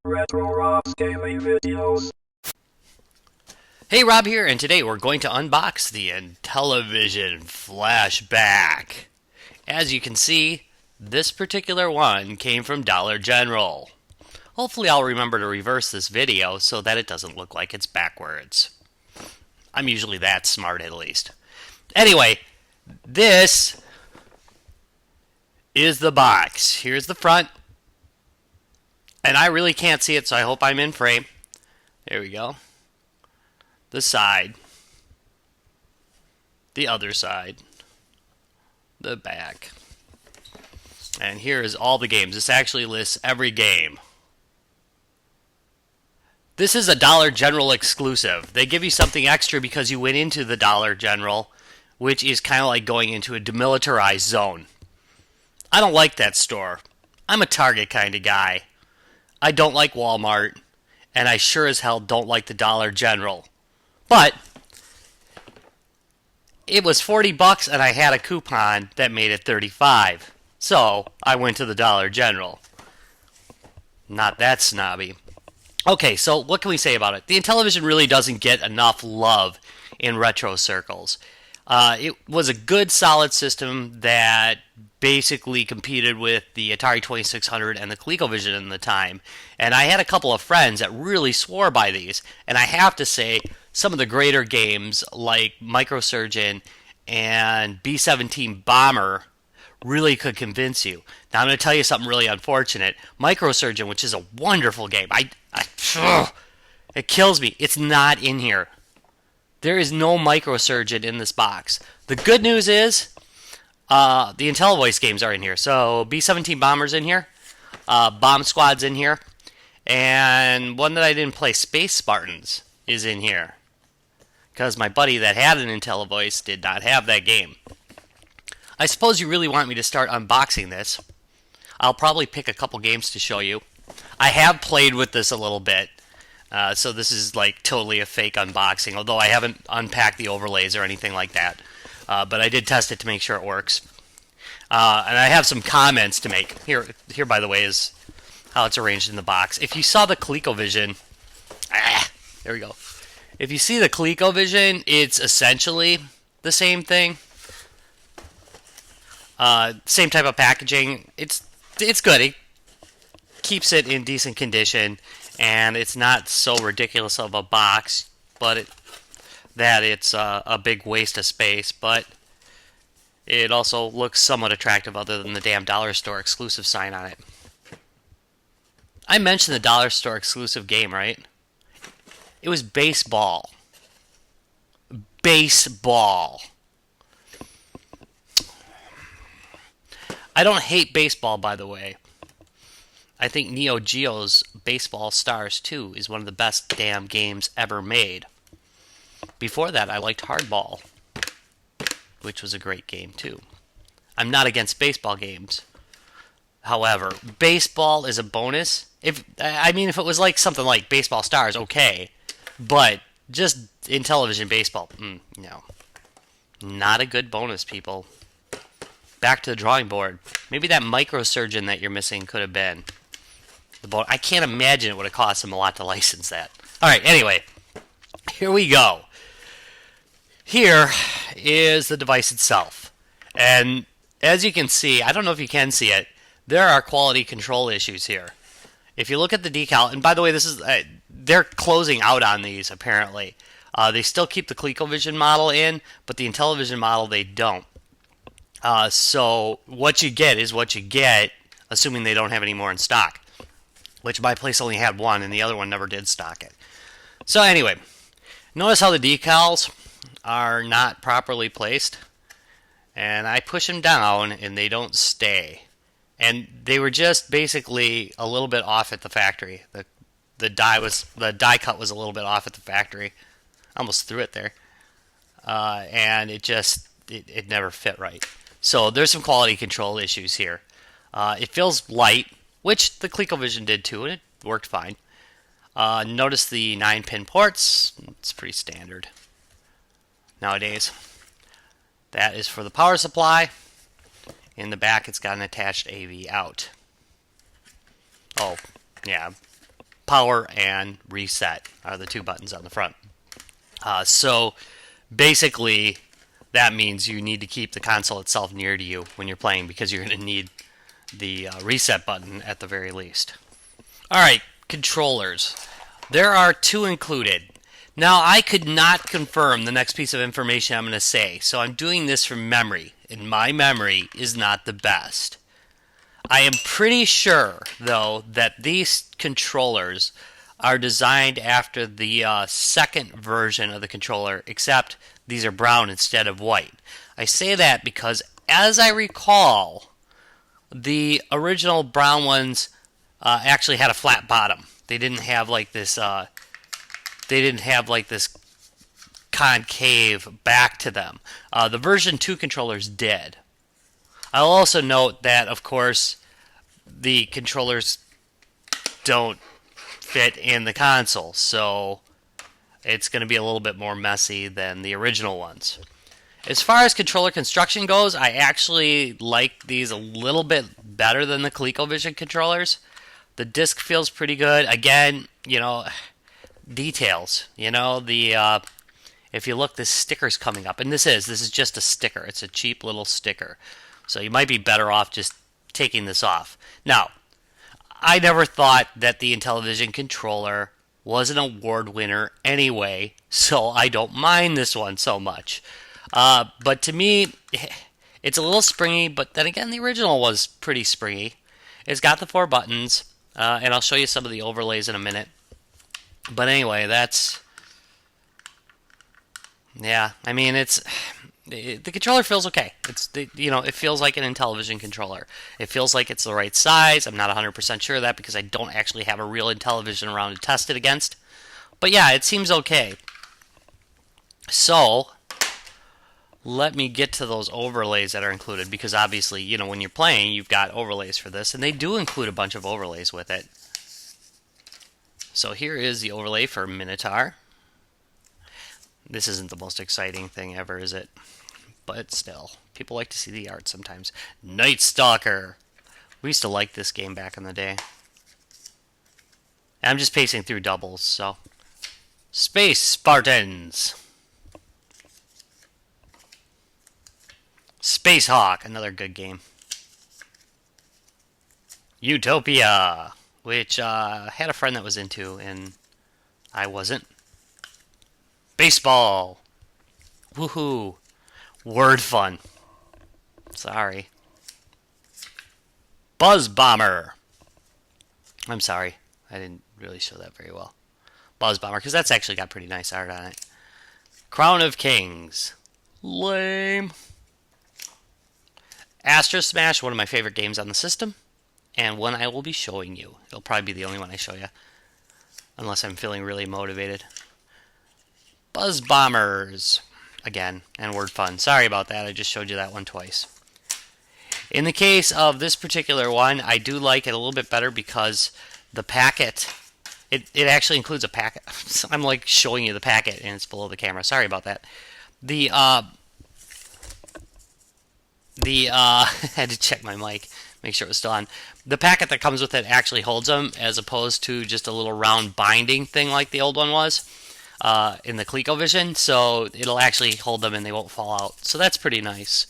Retro Rob's Gaming Videos. Hey, Rob here, and today we're going to unbox the Intellivision Flashback. As you can see, this particular one came from Dollar General. Hopefully I'll remember to reverse this video so that it doesn't look like it's backwards. I'm usually that smart, at least. Anyway, this is the box. Here's the front. And I really can't see it, so I hope I'm in frame. There we go. The side. The other side. The back. And here is all the games. This actually lists every game. This is a Dollar General exclusive. They give you something extra because you went into the Dollar General, which is kind of like going into a demilitarized zone. I don't like that store. I'm a Target kind of guy. I don't like Walmart, and I sure as hell don't like the Dollar General. But it was $40 and I had a coupon that made it $35. So I went to the Dollar General. Not that snobby. Okay, so what can we say about it? The Intellivision really doesn't get enough love in retro circles. It was a good, solid system that basically competed with the Atari 2600 and the ColecoVision in the time. And I had a couple of friends that really swore by these. And I have to say, some of the greater games like Microsurgeon and B-17 Bomber really could convince you. Now I'm going to tell you something really unfortunate. Microsurgeon, which is a wonderful game, it kills me. It's not in here. There is no Microsurgeon in this box. The good news is the IntelliVoice games are in here. So B-17 Bomber's in here. Bomb Squad's in here. And one that I didn't play, Space Spartans, is in here. Because my buddy that had an IntelliVoice did not have that game. I suppose you really want me to start unboxing this. I'll probably pick a couple games to show you. I have played with this a little bit. So this is like totally a fake unboxing, although I haven't unpacked the overlays or anything like that. But I did test it to make sure it works. And I have some comments to make. Here, by the way, is how it's arranged in the box. If you saw the ColecoVision, there we go. If you see the ColecoVision, it's essentially the same thing. Same type of packaging. It's good. It keeps it in decent condition, and it's not so ridiculous of a box, but it's a big waste of space. But it also looks somewhat attractive, other than the damn Dollar Store exclusive sign on it. I mentioned the Dollar Store exclusive game, right? It was baseball. Baseball. I don't hate baseball, by the way. I think Neo Geo's Baseball Stars 2 is one of the best damn games ever made. Before that, I liked Hardball, which was a great game, too. I'm not against baseball games. However, baseball is a bonus. If it was like something like Baseball Stars, okay. But just Intellivision baseball, no. Not a good bonus, people. Back to the drawing board. Maybe that Microsurgeon that you're missing could have been. I can't imagine it would have cost them a lot to license that. Alright, anyway. Here we go. Here is the device itself. And as you can see, I don't know if you can see it, there are quality control issues here. If you look at the decal, and by the way, this is they're closing out on these, apparently. They still keep the ColecoVision model in, but the Intellivision model, they don't. So what you get is what you get, assuming they don't have any more in stock. Which my place only had one, and the other one never did stock it. So anyway, notice how the decals are not properly placed. And I push them down, and they don't stay. And they were just basically a little bit off at the factory. The die cut was a little bit off at the factory. I almost threw it there. And it never fit right. So there's some quality control issues here. It feels light, which the ColecoVision did too, and it worked fine. Notice the 9-pin ports. It's pretty standard nowadays. That is for the power supply. In the back, it's got an attached AV out. Oh, yeah. power and reset are the two buttons on the front. So basically, that means you need to keep the console itself near to you when you're playing because you're going to need the reset button at the very least. Alright, controllers. There are two included. Now, I could not confirm the next piece of information I'm going to say, so I'm doing this from memory, and my memory is not the best. I am pretty sure, though, that these controllers are designed after the second version of the controller, except these are brown instead of white. I say that because, as I recall, the original brown ones actually had a flat bottom. They didn't have like this. They didn't have like this concave back to them. The version 2 controllers did. I'll also note that, of course, the controllers don't fit in the console, so it's going to be a little bit more messy than the original ones. As far as controller construction goes, I actually like these a little bit better than the ColecoVision controllers. The disc feels pretty good. Again, details. If you look, this sticker's coming up, and this is just a sticker. It's a cheap little sticker. So you might be better off just taking this off. Now, I never thought that the Intellivision controller was an award winner anyway, so I don't mind this one so much. But to me, it's a little springy, but then again, the original was pretty springy. It's got the 4 buttons, and I'll show you some of the overlays in a minute. But anyway, yeah, I mean, the controller feels okay. It feels like an Intellivision controller. It feels like it's the right size. I'm not 100% sure of that because I don't actually have a real Intellivision around to test it against. But yeah, it seems okay. So, let me get to those overlays that are included because obviously, when you're playing, you've got overlays for this, and they do include a bunch of overlays with it. So here is the overlay for Minotaur. This isn't the most exciting thing ever, is it? But still, people like to see the art sometimes. Night Stalker. We used to like this game back in the day. I'm just pacing through doubles, so. Space Spartans. Space Hawk, another good game. Utopia, which I had a friend that was into, and I wasn't. Baseball. Woohoo. Word fun. Sorry. Buzz Bomber. I'm sorry. I didn't really show that very well. Buzz Bomber, because that's actually got pretty nice art on it. Crown of Kings. Lame. Astro Smash, one of my favorite games on the system, and one I will be showing you. It'll probably be the only one I show you, unless I'm feeling really motivated. Buzz Bombers, again, and Word Fun. Sorry about that, I just showed you that one twice. In the case of this particular one, I do like it a little bit better because the packet, it actually includes a packet. I'm like showing you the packet, and it's below the camera. Sorry about that. I had to check my mic, make sure it was still on. The packet that comes with it actually holds them, as opposed to just a little round binding thing like the old one was in the ColecoVision. So it'll actually hold them and they won't fall out. So that's pretty nice.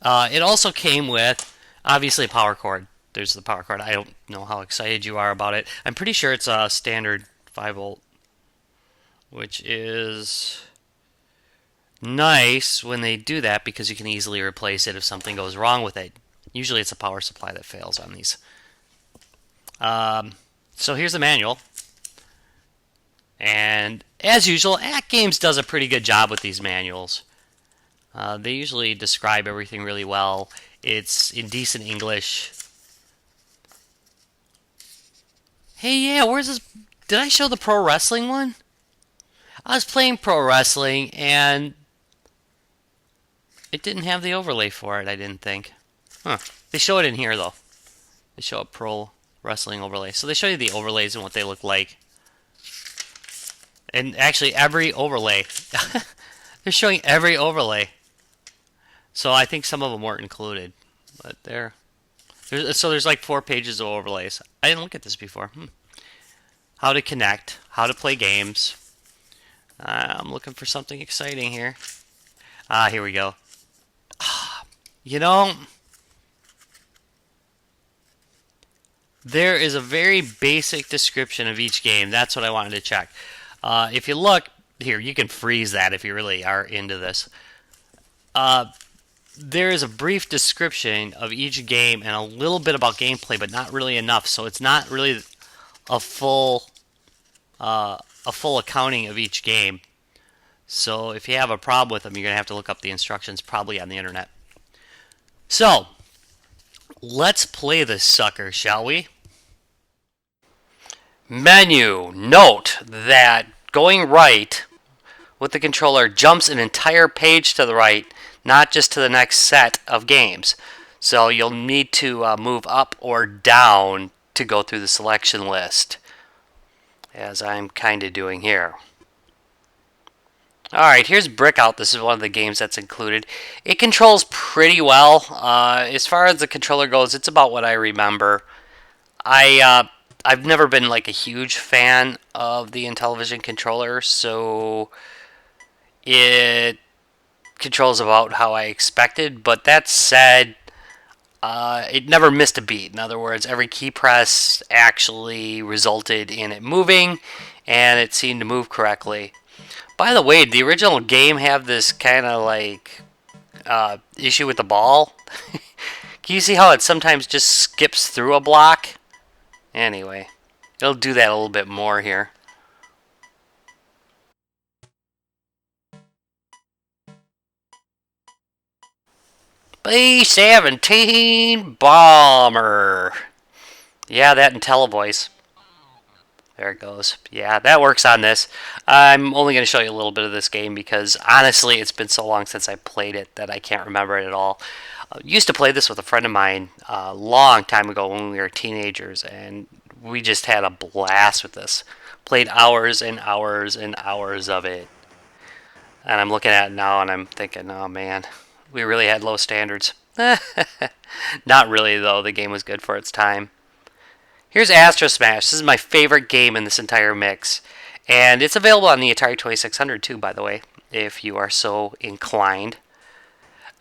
It also came with, obviously, a power cord. There's the power cord. I don't know how excited you are about it. I'm pretty sure it's a standard 5-volt, which is nice when they do that because you can easily replace it if something goes wrong with it. Usually it's a power supply that fails on these. So here's the manual. And as usual, Act Games does a pretty good job with these manuals. They usually describe everything really well. It's in decent English. Hey, yeah, where's this? Did I show the pro wrestling one? I was playing pro wrestling and it didn't have the overlay for it, I didn't think. Huh. They show it in here, though. They show a pro wrestling overlay. So they show you the overlays and what they look like. And actually, every overlay. They're showing every overlay. So I think some of them weren't included. But there's like 4 pages of overlays. I didn't look at this before. how to connect, how to play games. I'm looking for something exciting here. Here we go. You know, there is a very basic description of each game. That's what I wanted to check. If you look here, you can freeze that if you really are into this. There is a brief description of each game and a little bit about gameplay, but not really enough. So it's not really a full accounting of each game. So if you have a problem with them, you're gonna have to look up the instructions probably on the internet. So let's play this sucker, shall we? Menu. Note that going right with the controller jumps an entire page to the right, not just to the next set of games. So you'll need to move up or down to go through the selection list, as I'm kind of doing here. Alright, here's Brickout. This is one of the games that's included. It controls pretty well. As far as the controller goes, it's about what I remember. I've never been like a huge fan of the Intellivision controller, so it controls about how I expected. But that said, it never missed a beat. In other words, every key press actually resulted in it moving, and it seemed to move correctly. By the way, did the original game have this kind of like issue with the ball? Can you see how it sometimes just skips through a block? Anyway, it'll do that a little bit more here. B-17 Bomber. Yeah, that IntelliVoice. There it goes. Yeah, that works on this. I'm only going to show you a little bit of this game because, honestly, it's been so long since I played it that I can't remember it at all. Used to play this with a friend of mine a long time ago when we were teenagers, and we just had a blast with this. Played hours and hours and hours of it. And I'm looking at it now and I'm thinking, oh man, we really had low standards. Not really, though. The game was good for its time. Here's Astro Smash. This is my favorite game in this entire mix. And it's available on the Atari 2600 too, by the way, if you are so inclined.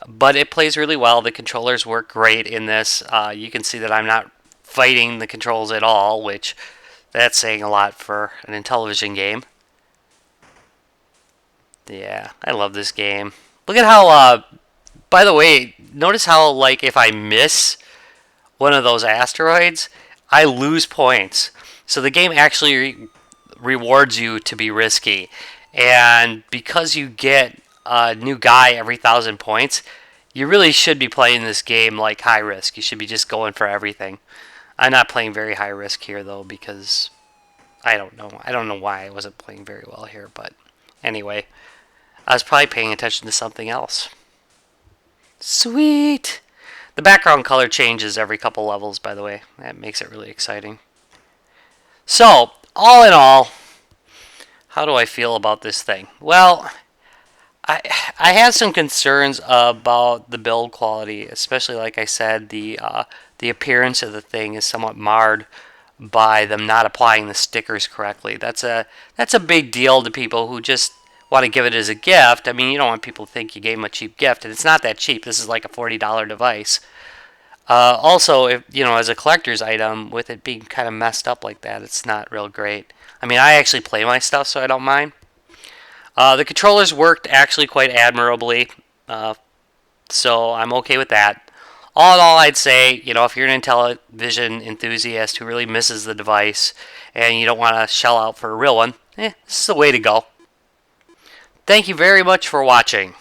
But it plays really well. The controllers work great in this. You can see that I'm not fighting the controls at all, which that's saying a lot for an Intellivision game. Yeah, I love this game. Look at how, by the way, notice how, like, if I miss one of those asteroids, I lose points. So the game actually rewards you to be risky. And because you get a new guy every 1,000 points, you really should be playing this game like high risk. You should be just going for everything. I'm not playing very high risk here, though, because I don't know. I don't know why I wasn't playing very well here. But anyway, I was probably paying attention to something else. Sweet! The background color changes every couple levels, by the way. That makes it really exciting. So, all in all, how do I feel about this thing? Well, I have some concerns about the build quality, especially, like I said, the appearance of the thing is somewhat marred by them not applying the stickers correctly. That's a big deal to people who just want to give it as a gift. I mean, you don't want people to think you gave them a cheap gift, and it's not that cheap. This is like a $40 device. Also, if you know, as a collector's item, with it being kind of messed up like that, it's not real great. I mean, I actually play my stuff, so I don't mind. The controllers worked actually quite admirably, so I'm okay with that. All in all, I'd say, you know, if you're an Intellivision enthusiast who really misses the device and you don't want to shell out for a real one, this is the way to go. Thank you very much for watching.